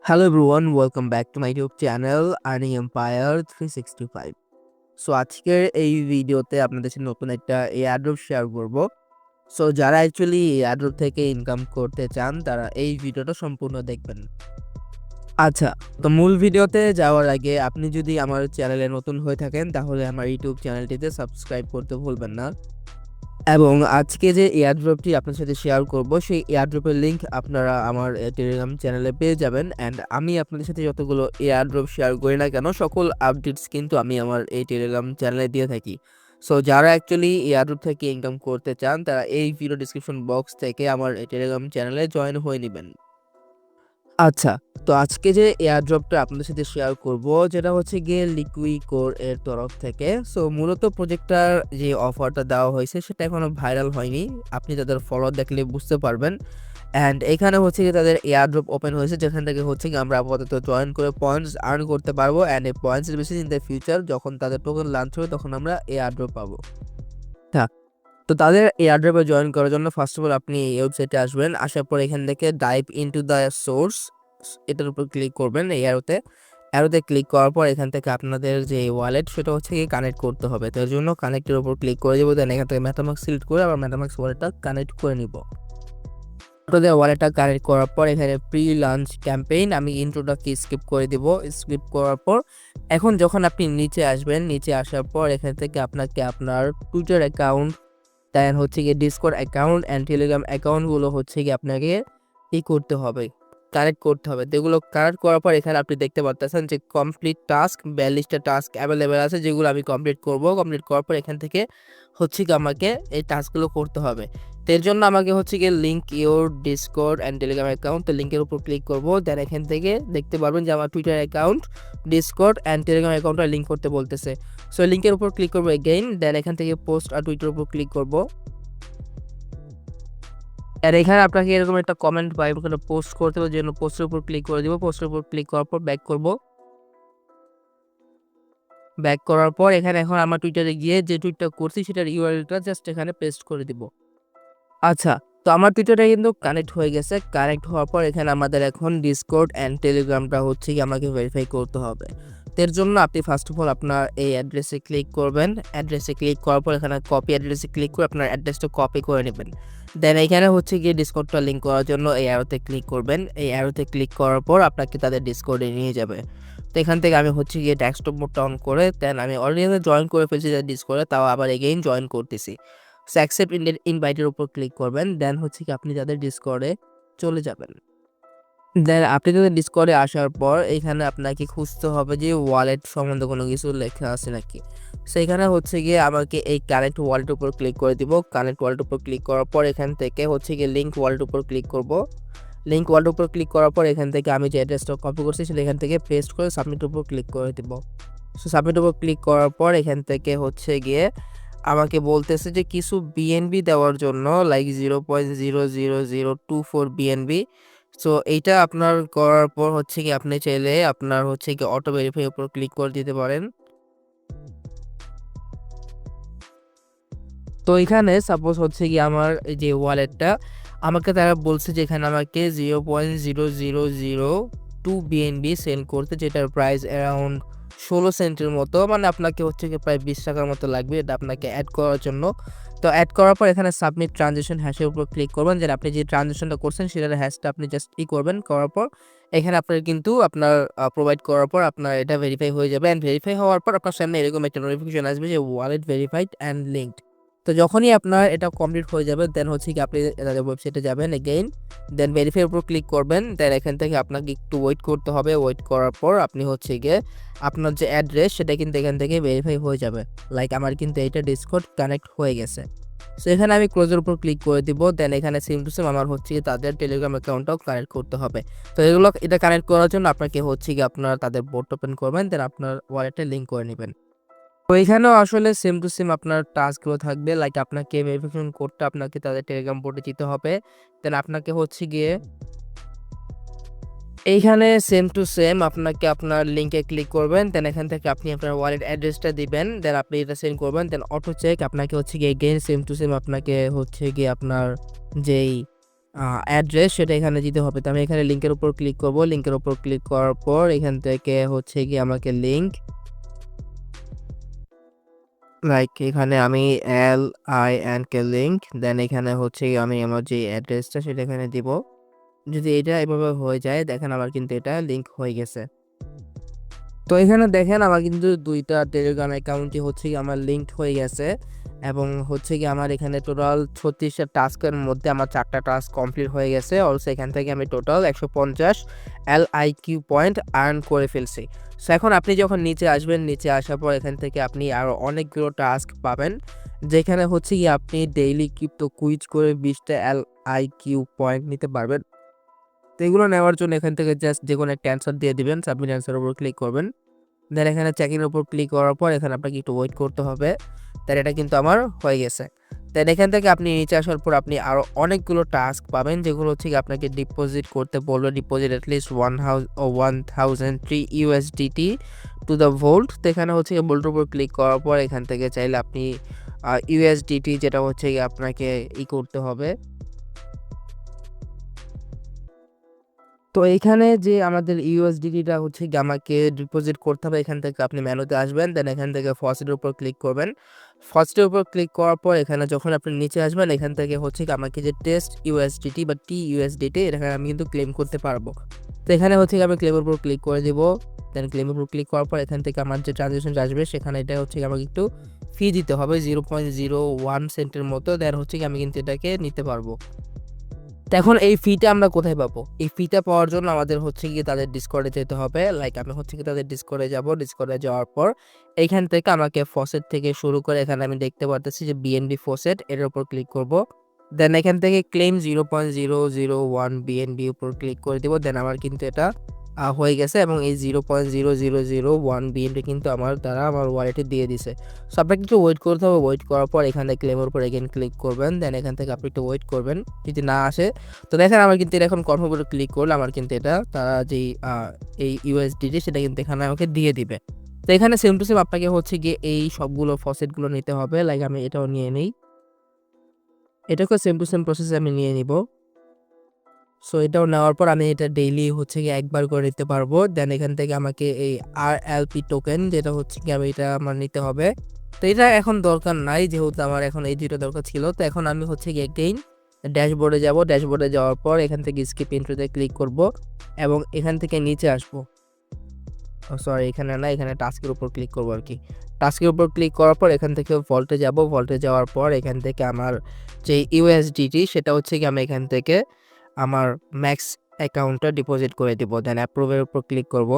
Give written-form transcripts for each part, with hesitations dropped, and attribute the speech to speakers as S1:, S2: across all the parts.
S1: Hello everyone, welcome back to my YouTube channel Earning Empire 365. So আজকের এই ভিডিওতে আপনাদের সাথে নতুন একটা এয়ারড্রপ শেয়ার করব। সো যারা অ্যাকচুয়ালি এয়ারড্রপ থেকে ইনকাম করতে চান তারা এই ভিডিওটা সম্পূর্ণ দেখবেন। আচ্ছা, তো মূল ভিডিওতে যাওয়ার আগে আপনি যদি আমার চ্যানেলে নতুন হয়ে থাকেন তাহলে আমার ইউটিউব চ্যানেলটিতে সাবস্ক্রাইব করতে ভুলবেন না। এবং আজকে যে এয়ারড্রপটি আপনার সাথে শেয়ার করব সেই এয়ারড্রপের লিঙ্ক আপনারা আমার টেলিগ্রাম চ্যানেলে পেয়ে যাবেন। অ্যান্ড আমি আপনাদের সাথে যতগুলো এয়ারড্রপ শেয়ার করি না কেন সকল আপডেটস কিন্তু আমি আমার এই টেলিগ্রাম চ্যানেলে দিয়ে থাকি। সো যারা অ্যাকচুয়ালি এয়ারড্রপ থেকে ইনকাম করতে চান তারা এই ভিডিও ডিসক্রিপশন বক্স থেকে আমার এই টেলিগ্রাম চ্যানেলে জয়েন হয়ে নেবেন। আচ্ছা, তো আজকে যে এয়ারড্রপটা আপনাদের সাথে শেয়ার করব যেটা হচ্ছে গিয়ে লিকুইকোর এর তরফ থেকে। সো মূলত প্রজেক্টটার যে অফারটা দেওয়া হয়েছে সেটা এখনো ভাইরাল হয়নি, আপনি তাদের ফলো দেখলে বুঝতে পারবেন। অ্যান্ড এখানে হচ্ছে কি তাদের এয়ারড্রপ ওপেন হয়েছে যেখান থেকে হচ্ছে কি আমরা আপাতত জয়েন করে পয়েন্টস আর্ন করতে পারবো। অ্যান্ড এই পয়েন্টসের বেসিস ইন দ্য ফিউচার যখন তাদের টোকেন লঞ্চ হবে তখন আমরা এয়ারড্রপ পাবো। তো তাদের এয়ারড্রপে জয়েন করার জন্য ফার্স্ট অফ অল আপনি এই ওয়েবসাইটে আসবেন। আসার পর এখান থেকে ডাইভ ইনটু দ্য সোর্স এটার উপর ক্লিক করবেন। এই অ্যারোতে ক্লিক করার পর এখান থেকে আপনাদের যে ওয়ালেট সেটা হচ্ছে কি কানেক্ট করতে হবে। তো এর জন্য কানেক্টের উপর ক্লিক করে দেবো। দেন এখান থেকে মেটামাস্ক সিলেক্ট করে আবার মেটামাস্ক ওয়ালেটটা কানেক্ট করে নিব। আপনাদের ওয়ালেটটা কানেক্ট করার পর এখানে প্রি লঞ্চ ক্যাম্পেইন আমি ইন্ট্রোটাকে স্কিপ করে দিব। স্কিপ করার পর এখন যখন আপনি নিচে আসবেন, নিচে আসার পর এখান থেকে আপনাকে আপনার টুইটার অ্যাকাউন্ট, দেন হচ্ছে গিয়ে ডিসকর্ড অ্যাকাউন্ট অ্যান্ড টেলিগ্রাম অ্যাকাউন্টগুলো হচ্ছে গিয়ে আপনাকে করতে হবে, কানেক্ট করতে হবে। তো এগুলো কানেক্ট করার পর এখানে আপনি দেখতে পাচ্ছেন যে কমপ্লিট টাস্ক 42টা টাস্ক অ্যাভেলেবেল আছে যেগুলো আমি কমপ্লিট করব। কমপ্লিট করার পর এখান থেকে হচ্ছে কি আমাকে এই টাস্কগুলো করতে হবে। তো এর জন্য আমাকে হচ্ছে গিয়ে link your Discord and Telegram account, তো লিঙ্কের উপর ক্লিক করব। দেন এখান থেকে দেখতে পারবেন যে আমার Twitter account, Discord and Telegram অ্যাকাউন্টটা লিঙ্ক করতে বলতেছে। সো লিঙ্কের উপর ক্লিক করবো এগেইন। দেন এখান থেকে পোস্ট আর টুইটার উপর ক্লিক করব। আর এখানে আপনাকে এরকম একটা কমেন্ট বা এরকম পোস্ট করতে হবে, জন্য পোস্টের উপর ক্লিক করে দিব। পোস্টের উপর ক্লিক করার পর ব্যাক করব। ব্যাক করার পর এখানে এখন আমার টুইটারে গিয়ে যে টুইটটা করছি সেটার ইউআরএলটা জাস্ট এখানে পেস্ট করে দিব। আচ্ছা, তো আমার টুইটারটা কিন্তু কানেক্ট হয়ে গেছে। কানেক্ট হওয়ার পর এখানে আমাদের এখন ডিসকর্ড অ্যান্ড টেলিগ্রামটা হচ্ছে কি আমাকে ভেরিফাই করতে হবে। এর জন্য আপনি ফার্স্ট অফ অল আপনার এই অ্যাড্রেসে ক্লিক করবেন। অ্যাড্রেসে ক্লিক করার পর এখানে কপি অ্যাড্রেসে ক্লিক করে আপনার অ্যাড্রেসটা কপি করে নেবেন। দেন এখানে হচ্ছে গিয়ে ডিসকর্ডটা লিঙ্ক করার জন্য এই অ্যারোতে ক্লিক করবেন। এই অ্যারোতে ক্লিক করার পর আপনাকে তাদের ডিসকর্ডে নিয়ে যাবে। তো এখান থেকে আমি হচ্ছে গিয়ে ডেস্কটপ মোডটা অন করে দেন আমি অলরেডি জয়েন করে ফেলছি ডিসকর্ডে, তাও আবার এগেইন জয়েন করতেছি। সো অ্যাকসেপ্ট ইনভাইটের উপর ক্লিক করবেন। দেন হচ্ছে কি আপনি তাদের ডিসকর্ডে চলে যাবেন। দেন আপনি তাদের ডিসকর্ডে আসার পর এখানে আপনাকে খুঁজতে হবে যে ওয়ালেট সম্বন্ধে কোনো কিছু লেখা আছে নাকি। সেখানে হচ্ছে গিয়ে আমাকে এই কানেক্ট ওয়ালেটের উপর ক্লিক করে দিব। কানেক্ট ওয়ালেটের উপর ক্লিক করার পর এখান থেকে হচ্ছে গিয়ে লিঙ্ক ওয়ালেটের উপর ক্লিক করব। লিঙ্ক ওয়ালেটের উপর ক্লিক করার পর এখান থেকে আমি যে অ্যাড্রেসটা কপি করছি সেটা এখান থেকে পেস্ট করে সাবমিটের উপর ক্লিক করে দিব। সো সাবমিটের উপর ক্লিক করার পর এখান থেকে হচ্ছে গিয়ে আমাকে বলতেছে যে কিছু বিএনবি দেওয়ার জন্য, লাইক 0.00024 বিএনবি। সো এইটা আপনার করার পর হচ্ছে কি আপনি চাইলে আপনার হচ্ছে কি অটো ভেরিফাই উপর ক্লিক করে দিতে পারেন। তো এখানে সাপোজ হচ্ছে কি আমার এই যে ওয়ালেটটা আমাকে তারা বলছে যে এখানে আমাকে 0.0002 বিএনবি সেন্ড করতে, যেটার প্রাইস অ্যারাউন্ড 16 সেন্টের মতো, মানে আপনাকে হচ্ছে কি প্রায় 20 টাকার মতো লাগবে এটা আপনাকে অ্যাড করার জন্য। তো অ্যাড করার পর এখানে সাবমিট ট্রানজেকশন হ্যাশের উপর ক্লিক করবেন। যে আপনি যে ট্রানজেকশনটা করছেন সেটার হ্যাশটা আপনি জাস্ট করবেন। করার পর এখানে আপনার কিন্তু আপনার প্রোভাইড করার পর আপনার এটা ভেরিফাই হয়ে যাবে। অ্যান্ড ভেরিফাই হওয়ার পর আপনার সামনে এরকম একটা নোটিফিকেশন আসবে যে ওয়ালেট ভেরিফাইড অ্যান্ড লিঙ্কড। তো যখনই আপনার এটা কমপ্লিট হয়ে যাবে দেন হচ্ছে কি আপনি তাদের ওয়েবসাইটে যাবেন এগেইন। দেন ভেরিফাই উপর ক্লিক করবেন। দেন এখান থেকে আপনাকে একটু ওয়েট করতে হবে। ওয়েট করার পর আপনি হচ্ছে গিয়ে আপনার যে অ্যাড্রেস সেটা কিন্তু এখান থেকে ভেরিফাই হয়ে যাবে। লাইক আমার কিন্তু এইটা ডিসকর্ড কানেক্ট হয়ে গেছে। সো এখানে আমি ক্লোজের উপর ক্লিক করে দিব। দেন এখানে সেম টু সেম আমার হচ্ছে কি তাদের টেলিগ্রাম অ্যাকাউন্টটাও কানেক্ট করতে হবে। তো এটা কানেক্ট করার জন্য আপনাকে হচ্ছে কি আপনার তাদের বোট ওপেন করবেন, দেন আপনার ওয়ালেটে লিঙ্ক করে নেবেন। তো এখানেও আসলে সেম টু সেম আপনার টাস্কগুলো থাকবে। লাইক আপনাকে ভেরিফিকেশন কোডটা আপনাকে তাদের টেলিগ্রাম বোর্ডে দিতে হবে। দেন আপনাকে হচ্ছে গিয়ে এইখানে সেম টু সেম আপনাকে আপনার লিঙ্কে ক্লিক করবেন। দেন এখান থেকে আপনি আপনার ওয়ালেট অ্যাড্রেসটা দিবেন। দেন আপনি এটা সেন্ড করবেন। দেন অটো চেক আপনাকে হচ্ছে গিয়ে এগেইন সেম টু সেম আপনাকে হচ্ছে গিয়ে আপনার যেই অ্যাড্রেস সেটা এখানে দিতে হবে। তো আমি এখানে লিঙ্কের উপর ক্লিক করব। লিঙ্কের উপর ক্লিক করার পর এখান থেকে হচ্ছে গিয়ে আমাকে লিঙ্ক লাইক এখানে আমি LINK লিঙ্ক দেন এখানে হচ্ছে গিয়ে আমি আমার যে অ্যাড্রেসটা সেটা এখানে দিব। যদি এটা এভাবে হয়ে যায় দেখেন আমার কিন্তু এটা লিঙ্ক হয়ে গেছে। তো এখানে দেখেন আমার কিন্তু ২টা টেলিগ্রাম অ্যাকাউন্টই হচ্ছে গিয়ে আমার লিঙ্কড হয়ে গেছে এবং হচ্ছে গিয়ে আমার এখানে টোটাল ৩৬টা টাস্কের মধ্যে আমার ৪টা টাস্ক কমপ্লিট হয়ে গেছে। অলসো এখান থেকে আমি টোটাল ১৫০ LIQ পয়েন্ট আর্ন করে ফেলছি। সো এখন আপনি যখন নিচে আসবেন, নিচে আসার পর এখান থেকে আপনি আরও অনেকগুলো টাস্ক পাবেন, যেখানে হচ্ছে গিয়ে আপনি ডেইলি ক্রিপ্টো কুইজ করে ২০টা LIQ পয়েন্ট নিতে পারবেন। তো এগুলো নেওয়ার জন্য এখান থেকে জাস্ট যেকোনো একটা অ্যান্সার দিয়ে দিবেন, সাবমিট অ্যান্সারের উপর ক্লিক করবেন। দেন এখানে চেক ইনের উপর ক্লিক করার পর এখানে আপনাকে একটু ওয়েট করতে হবে। দেন এটা কিন্তু আমার হয়ে গেছে। দেন এখান থেকে আপনি নিচে আসার পর আপনি আরও অনেকগুলো টাস্ক পাবেন, যেগুলো হচ্ছে গিয়ে আপনাকে ডিপোজিট করতে বলবে। Deposit at least 1003 USDT to the volt. তো এখানে হচ্ছে গিয়ে ভোল্টের উপর ক্লিক করার পর এখান থেকে চাইলে আপনি USDT যেটা হচ্ছে গিয়ে আপনাকে করতে হবে। তো এইখানে যে আমাদের ইউএসডিটিটা হচ্ছে গিয়ে আমাকে ডিপোজিট করতে হবে, এখান থেকে আপনি মেনুতে আসবেন। দেন এখান থেকে ফার্স্টের উপর ক্লিক করবেন। ফার্স্টের উপর ক্লিক করার পর এখানে যখন আপনি নিচে আসবেন এখান থেকে হচ্ছে গিয়ে আমাকে যে টেস্ট ইউএসডিটি বা TUSDT এখানে আমি কিন্তু ক্লেম করতে পারবো। তো এখানে হচ্ছে গিয়ে আমি ক্লেমের উপর ক্লিক করে দিব। দেন ক্লেমের উপর ক্লিক করার পর এখান থেকে আমার যে ট্রানজ্যাকশন আসবে সেখানে এটা হচ্ছে গিয়ে আমাকে একটু ফি দিতে হবে 0.01 সেন্টের মতো। দেন হচ্ছে গিয়ে আমি কিন্তু এটাকে নিতে পারবো। তো এখন এই ফিটা আমরা কোথায় পাবো? এই ফিটা পাওয়ার জন্য আমাদের হচ্ছে গিয়ে তাদের ডিসকর্ডে যেতে হবে। লাইক আমি হচ্ছে গিয়ে তাদের ডিসকর্ডে যাব। ডিসকর্ডে যাওয়ার পর এইখান থেকে আমাকে ফসেট থেকে শুরু করে এখানে আমি দেখতে পারতেছি যে BNB ফসেট, এটার উপর ক্লিক করব। দেন এখান থেকে ক্লেম 0.001 BNB উপর ক্লিক করে দিব। দেন আমার কিন্তু এটা হয়ে গেছে এবং এই 0.0001 BNB কিন্তু আমার দ্বারা আমার ওয়ালেটে দিয়ে দিছে। সো আপনাকে একটু ওয়েট করতে হবে। ওয়েট করার পর এখানে ক্লেমের উপর এগেন ক্লিক করবেন। দেন এখান থেকে আপনি একটু ওয়েট করবেন, যদি না আসে তো দেখেন আমার কিন্তু এটা এখন কনফার্ম উপরে ক্লিক করলে আমার কিন্তু এটা তারা যেই এই USDT সেটা কিন্তু এখানে আমাকে দিয়ে দিবে। তো এখানে সেম টু সেম আপনাকে হচ্ছে গিয়ে এই সবগুলো ফসেটগুলো নিতে হবে। লাইক আমি এটাও নিয়ে নিই, এটাকেও সেম টু সেম প্রসেসে আমি নিয়ে নিব। সো এটাও নেওয়ার পর আমি এটা ডেইলি হচ্ছে গিয়ে একবার করে নিতে পারবো। দেন এখান থেকে আমাকে এই RLP টোকেন যেটা হচ্ছে কি আমি এটা আমার নিতে হবে। তো এটা এখন দরকার নাই, যেহেতু আমার এখন এই দুইটা দরকার ছিল। তো এখন আমি হচ্ছে গিয়ে এগেইন ড্যাশবোর্ডে যাব। ড্যাশবোর্ডে যাওয়ার পর এখান থেকে স্কিপ ইন্ট্রোতে ক্লিক করব এবং এখান থেকে নিচে আসবো। সরি এখানে না, এখানে টাস্কের উপর ক্লিক করবো আর কি। টাস্কের উপর ক্লিক করার পর এখান থেকে ভল্টে যাব। ভল্টে যাওয়ার পর এখান থেকে আমার যে USDT সেটা হচ্ছে কি আমি এখান থেকে আমার ম্যাক্স অ্যাকাউন্টটা ডিপোজিট করে দিব। দেন অ্যাপ্রুভের উপর ক্লিক করব।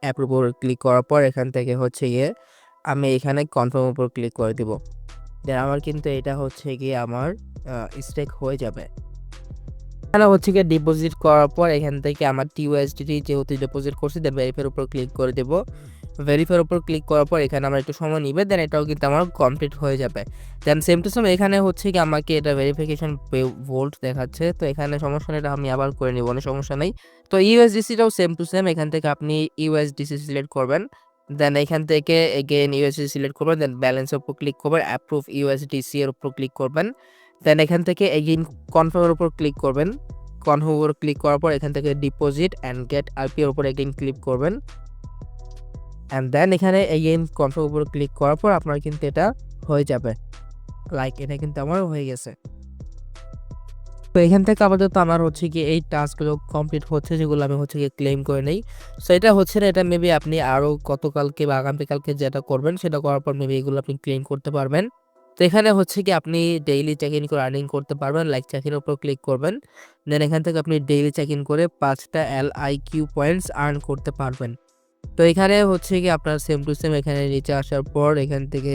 S1: অ্যাপ্রুভের ক্লিক করার পর এখান থেকে হচ্ছে গিয়ে আমি এখানে কনফার্ম উপর ক্লিক করে দিব। দেন আমার কিন্তু এটা হচ্ছে গিয়ে আমার স্টেক হয়ে যাবে। এখানে হচ্ছে গিয়ে ডিপোজিট করার পর এখান থেকে আমার TUSDT যেহেতু ডিপোজিট করছি, দেন ভেরিফাইয়ের উপর ক্লিক করে দেব। ভেরিফাইয়ের উপর ক্লিক করার পর এখানে আমার একটু সময় নিবে, দেন এটাও কিন্তু আমার কমপ্লিট হয়ে যাবে। দেন সেম টু সেম এখানে হচ্ছে কি আমাকে এটা ভেরিফিকেশন ভোল্ট দেখাচ্ছে। তো এখানে সমস্যা নেই, এটা আমি আবার করে নিব, কোনো সমস্যা নেই। তো USDCটাও সেম টু সেম, এখান থেকে আপনি USDC সিলেক্ট করবেন। দেন এখান থেকে এগেইন USDC সিলেক্ট করবেন। দেন ব্যালেন্সের উপর ক্লিক করবেন, অ্যাপ্রুভ USDC এর উপর ক্লিক করবেন। দেন এখান থেকে এগেইন কনফার্মের উপর ক্লিক করবেন। কনফার্ম উপর ক্লিক করার পর এখান থেকে ডিপোজিট অ্যান্ড গেট RP এর উপর এগেইন ক্লিক করবেন। অ্যান্ড দেন এখানে এগেইন কনফার্ম উপর ক্লিক করার পর আপনার কিন্তু এটা হয়ে যাবে। লাইক এটা কিন্তু আমার হয়ে গেছে। তো এখান থেকে আপাতত আমার হচ্ছে কি এই টাস্কগুলো কমপ্লিট হচ্ছে, যেগুলো আমি হচ্ছে গিয়ে ক্লেম করে নেই। সো এটা হচ্ছে না, এটা মেবি আপনি আরও গতকালকে বা আগামীকালকে যেটা করবেন সেটা করার পর মেবি এগুলো আপনি ক্লেম করতে পারবেন। তো এখানে হচ্ছে কি আপনি ডেইলি চেক ইন করে আর্নিং করতে পারবেন। লাইক চেক ইনের উপর ক্লিক করবেন। দেন এখান থেকে আপনি ডেইলি চেক ইন করে 5টা LIQ পয়েন্টস আর্ন করতে পারবেন। তো এখানে হচ্ছে কি আপনার সেম টু সেম এখানে নিচে আসার পর এখান থেকে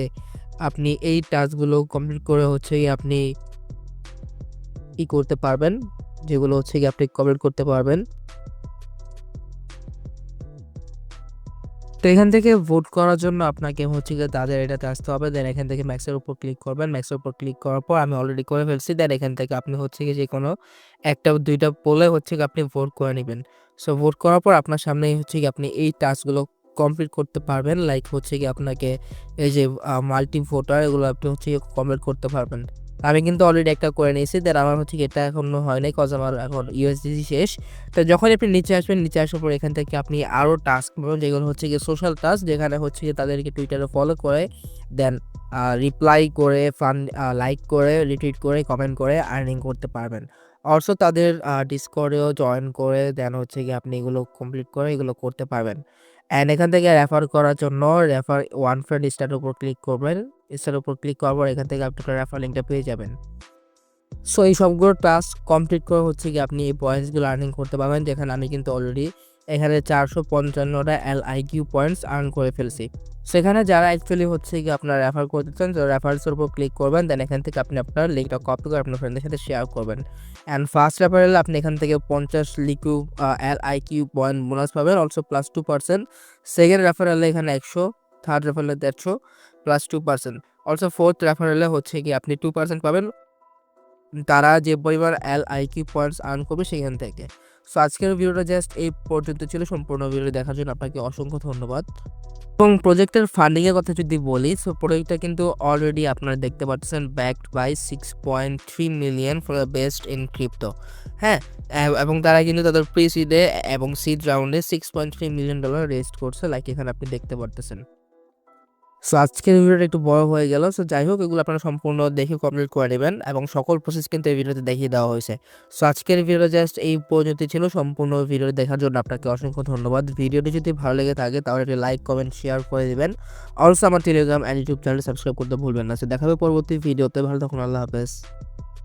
S1: আপনি এই টাস্কগুলো কমপ্লিট করে হচ্ছে কি আপনি করতে পারবেন, যেগুলো হচ্ছে কি আপনি কমপ্লিট করতে পারবেন। তো এখান থেকে ভোট করার জন্য আপনাকে হচ্ছে গিয়ে তাদের এটাতে আসতে হবে। দেন এখান থেকে ম্যাক্সের উপর ক্লিক করবেন। ম্যাক্সের উপর ক্লিক করার পর আমি অলরেডি করে ফেলছি। দেন এখান থেকে আপনি হচ্ছে গিয়ে যে কোনো একটা দুইটা পোলে হচ্ছে গিয়ে আপনি ভোট করে নেবেন। সো ভোট করার পর আপনার সামনেই হচ্ছে গিয়ে আপনি এই টাস্কগুলো কমপ্লিট করতে পারবেন। লাইক হচ্ছে গিয়ে আপনাকে এই যে মাল্টি ভোটার এগুলো আপনি হচ্ছে গিয়ে কমপ্লিট করতে পারবেন। আমি কিন্তু অলরেডি একটা করে নিয়েছি, দেন আমার হচ্ছে এটা এখনো হয় নাই কজ আমার এখন ইউএসডিসি শেষ। তো যখন আপনি নিচে আসবেন, নিচে আসার পর এখান থেকে আপনি আরও টাস্ক পাবেন, যেগুলো হচ্ছে গিয়ে সোশ্যাল টাস্ক, যেখানে হচ্ছে গিয়ে তাদেরকে টুইটারে ফলো করে দেন রিপ্লাই করে লাইক করে রিটুইট করে কমেন্ট করে আর্নিং করতে পারবেন। অলসো তাদের ডিসকর্ডেও জয়েন করে দেন হচ্ছে গিয়ে আপনি এগুলো কমপ্লিট করে এগুলো করতে পারবেন। অ্যান্ড এখান থেকে রেফার করার জন্য রেফার ওয়ান ফ্রেন্ড স্টারের উপর ক্লিক করবেন। স্টারের উপর ক্লিক করার পর এখান থেকে আপনি আপনার রেফার লিঙ্কটা পেয়ে যাবেন। সো এই সবগুলো টাস্ক কমপ্লিট করে হচ্ছে গিয়ে আপনি এই পয়েন্টসগুলো আর্নিং করতে পারবেন, যেখানে আমি কিন্তু অলরেডি এখানে 455টা LIQ পয়েন্টস আর্ন করে ফেলছি। সেখানে যারা অ্যাকচুয়ালি হচ্ছে গিয়ে আপনার রেফার করতে চান, তো রেফারেন্সের উপর ক্লিক করবেন, দেন এখান থেকে আপনি আপনার লিঙ্কটা কপি করে আপনার ফ্রেন্ডদের সাথে শেয়ার করবেন। অ্যান্ড ফার্স্ট রেফারেলে আপনি এখান থেকে 50 LIQ পয়েন্ট বোনাস পাবেন, অলসো +2%। সেকেন্ড রেফারেলে এখানে 100, থার্ড রেফারেলে 150 +2%। অলসো ফোর্থ রেফারেলে হচ্ছে গিয়ে আপনি 2% পাবেন, তারা যে পরিমাণ LIQ পয়েন্টস আর্ন করবে সেখান থেকে। সো আজকের ভিডিওটা জাস্ট এই পর্যন্ত ছিল। সম্পূর্ণ ভিডিও দেখার জন্য আপনাকে অসংখ্য ধন্যবাদ। এবং প্রজেক্টের ফান্ডিংয়ের কথা যদি বলি, সো প্রজেক্টটা কিন্তু অলরেডি আপনারা দেখতে পাচ্ছেন backed by 6.3 million for the best in crypto. হ্যাঁ, এবং তারা কিন্তু তাদের প্রি সিডে এবং সিড রাউন্ডে $6.3 মিলিয়ন রেজ করছে, লাইক এখানে আপনি দেখতে পারতেছেন। সো আজকের ভিডিওটা একটু বড় হয়ে গেল। সো যাই হোক, এগুলো আপনারা সম্পূর্ণ দেখে কমপ্লিট করে নেবেন এবং সকল প্রসেস কিন্তু এই ভিডিওতে দেখিয়ে দেওয়া হয়েছে। সো আজকের ভিডিও জাস্ট এই পর্যন্ত ছিল। সম্পূর্ণ ভিডিও দেখার জন্য আপনাকে অসংখ্য ধন্যবাদ। ভিডিওটি যদি ভালো লেগে থাকে তাহলে একটি লাইক কমেন্ট শেয়ার করে দেবেন। অলসো আমার Telegram and YouTube channel subscribe করতে ভুলবেন না। সো দেখা হবে পরবর্তী ভিডিওতে। ভালো থাকুন, আল্লাহ হাফেজ।